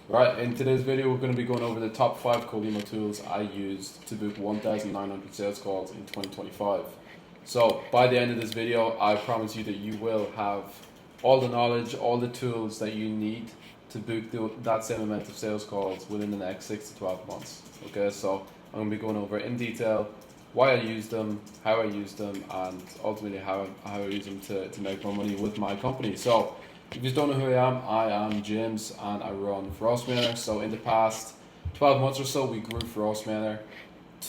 Right, in today's video we're going to be going over the top 5 cold email tools I used to book 1,900 sales calls in 2025. So by the end of this video, I promise you that you will have all the knowledge, all the tools that you need to book that same amount of sales calls within the next 6 to 12 months. Okay, so I'm going to be going over in detail why I use them, how I use them, and ultimately how I use them to make more money with my company. So if you don't know who I am James and I run frostmailer. So in the past 12 months or so, we grew frostmailer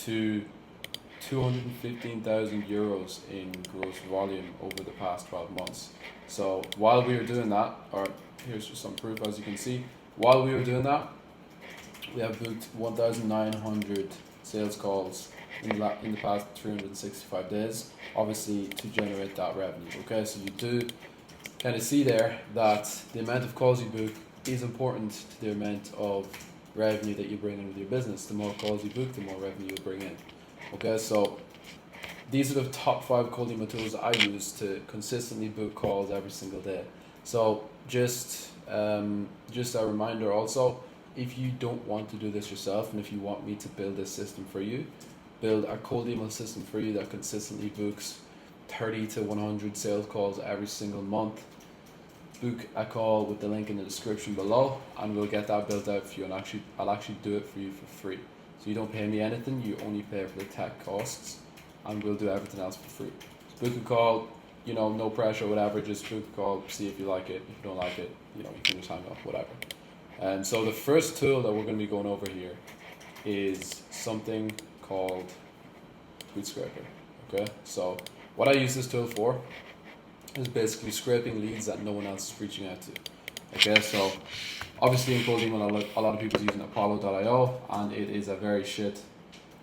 to 215,000 euros in gross volume over the past 12 months. So while we were doing that, or here's just some proof as you can see, while we were doing that, we have booked 1,900 sales calls in the past 365 days, obviously to generate that revenue. Okay, so you do kind of see there that the amount of calls you book is important to the amount of revenue that you bring in with your business. The more calls you book, the more revenue you bring in. Okay, so these are the top 5 cold email tools I use to consistently book calls every single day. So just a reminder also, if you don't want to do this yourself and if you want me to build this system for you, build a cold email system for you that consistently books 30 to 100 sales calls every single month, book a call with the link in the description below and we'll get that built out for you, and I'll actually do it for you for free. So you don't pay me anything, you only pay for the tech costs and we'll do everything else for free. So book a call, no pressure, whatever, just book a call, see if you like it. If you don't like it, you can just hang up, whatever. And so the first tool that we're going to be going over here is something called Tweet Scraper. Okay, so what I use this tool for is basically scraping leads that no one else is reaching out to. Okay, so obviously in cold email a lot of people are using Apollo.io and it is a very shit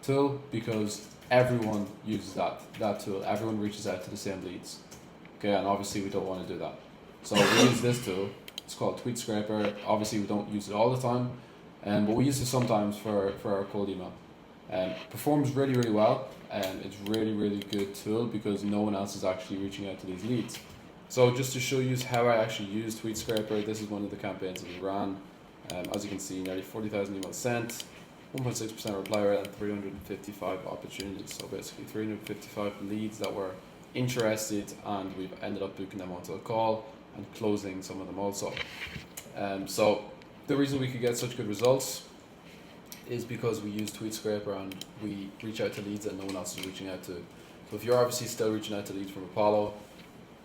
tool because everyone uses that tool. Everyone reaches out to the same leads. Okay, and obviously we don't want to do that. So we use this tool. It's called Tweet Scraper. Obviously we don't use it all the time, but we use it sometimes for our cold email. Performs really, really well, and it's really good tool because no one else is actually reaching out to these leads. So just to show you how I actually use Tweet Scraper, this is one of the campaigns that we ran. As you can see, nearly 40,000 emails sent, 1.6% reply rate, and 355 opportunities. So basically 355 leads that were interested, and we've ended up booking them onto a call and closing some of them also. So the reason we could get such good results is because we use Tweet Scraper and we reach out to leads that no one else is reaching out to. So if you're obviously still reaching out to leads from Apollo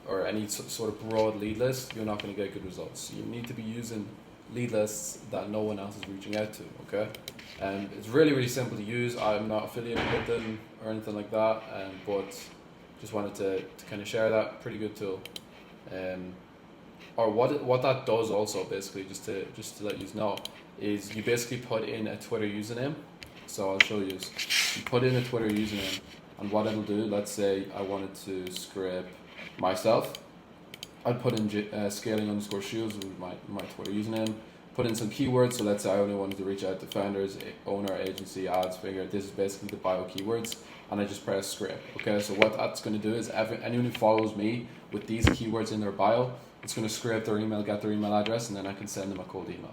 or any sort of broad lead list, you're not going to get good results. You need to be using lead lists that no one else is reaching out to. Okay, and it's really simple to use. I'm not affiliated with them or anything like that, but just wanted to kind of share that. Pretty good tool. Or what that does also, basically, just to let you know, is you basically put in a Twitter username. So I'll show you. You put in a Twitter username, and what it'll do, let's say I wanted to scrape myself, I'd put in scaling_shoes with my Twitter username, put in some keywords. So let's say I only wanted to reach out to founders, owner, agency, ads, figure. This is basically the bio keywords, and I just press scrape. Okay, so what that's going to do is anyone who follows me with these keywords in their bio, it's going to scrape their email, get their email address, and then I can send them a cold email.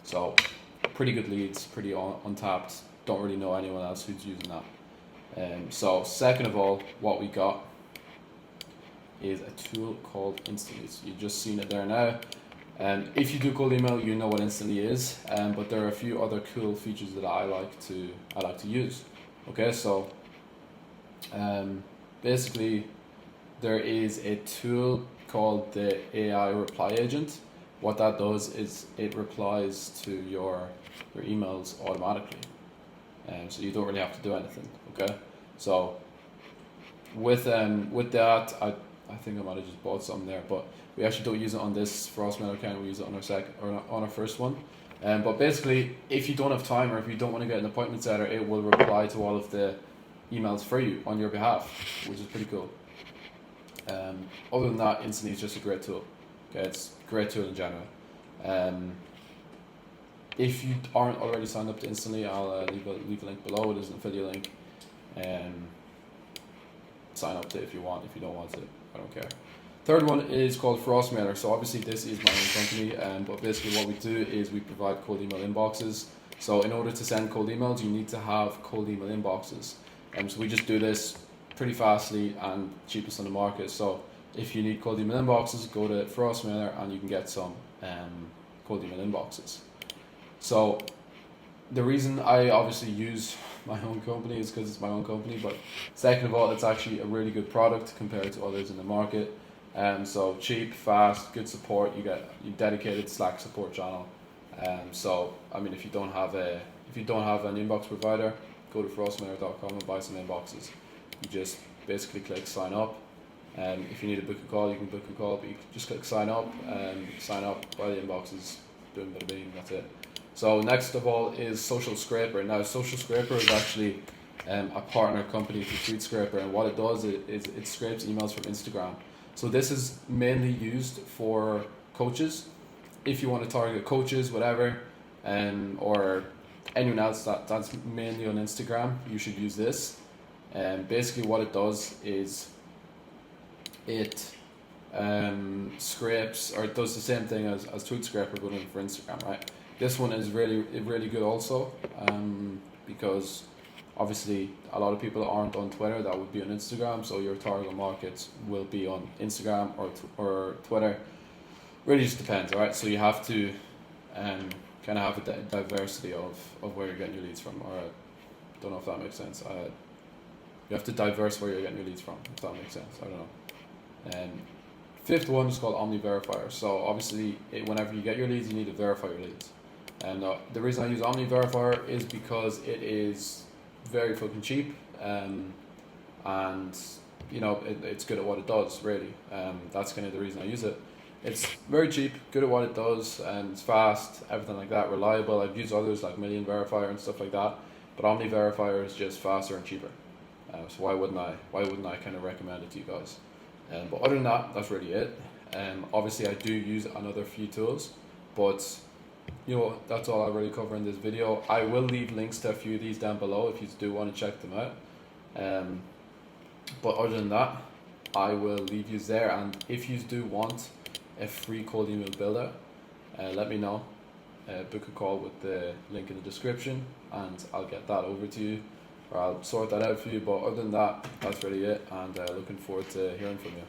So pretty good leads, pretty untapped. Don't really know anyone else who's using that. So second of all, what we got is a tool called Instantly. So you've just seen it there now. If you do cold email, you know what Instantly is. But there are a few other cool features that I like to use. Okay, so basically there is a tool called the AI reply agent. What that does is it replies to your emails automatically, so you don't really have to do anything. Okay, so with that, I think I might have just bought something there, but we actually don't use it on this frostmailer account. We use it on our first one. But basically, if you don't have time or if you don't want to get an appointment setter, it will reply to all of the emails for you on your behalf, which is pretty cool. Other than that, Instantly is just a great tool. Okay, it's a great tool in general. If you aren't already signed up to Instantly, I'll leave a link below. It is an affiliate link. Sign up to it if you want. If you don't want to, I don't care. Third one is called frostmailer. So obviously this is my own company, but basically what we do is we provide cold email inboxes. So in order to send cold emails, you need to have cold email inboxes. So we just do this pretty fastly and cheapest on the market. So if you need cold email inboxes, go to frostmailer and you can get some cold email inboxes. So the reason I obviously use my own company is because it's my own company, but second of all, it's actually a really good product compared to others in the market. So cheap, fast, good support. You get a dedicated Slack support channel. So I mean, if you don't have an inbox provider, go to frostmailer.com and buy some inboxes. You just basically click sign up. If you need to book a call, you can book a call, but you can just click sign up, buy the inboxes, boom, bada bing, that's it. So next of all is Social Scraper. Now Social Scraper is actually a partner company to TweetScraper, and what it does is it scrapes emails from Instagram. So this is mainly used for coaches. If you want to target coaches, whatever, or anyone else that's mainly on Instagram, you should use this. Basically what it does is it scrapes, or it does the same thing as TweetScraper, but only for Instagram, right? This one is really good also, because obviously a lot of people aren't on Twitter that would be on Instagram, so your target markets will be on Instagram or Twitter. Really just depends, alright? So you have to kind of have a diversity of where you're getting your leads from, or I don't know if that makes sense. You have to diverse where you're getting your leads from, if that makes sense. I don't know. Fifth one is called Omni Verifier. So obviously, whenever you get your leads, you need to verify your leads. And the reason I use Omni Verifier is because it is very fucking cheap, and you know it's good at what it does. Really, that's kind of the reason I use it. It's very cheap, good at what it does, and it's fast, everything like that, reliable. I've used others like Million Verifier and stuff like that, but Omni Verifier is just faster and cheaper. So why wouldn't I kind of recommend it to you guys? But other than that, that's really it. Obviously I do use another few tools, but you know, that's all I really cover in this video. I will leave links to a few of these down below if you do want to check them out. But other than that, I will leave you there, and if you do want a free cold email builder, let me know. Book a call with the link in the description and I'll get that over to you, or I'll sort that out for you. But other than that, that's really it, and looking forward to hearing from you.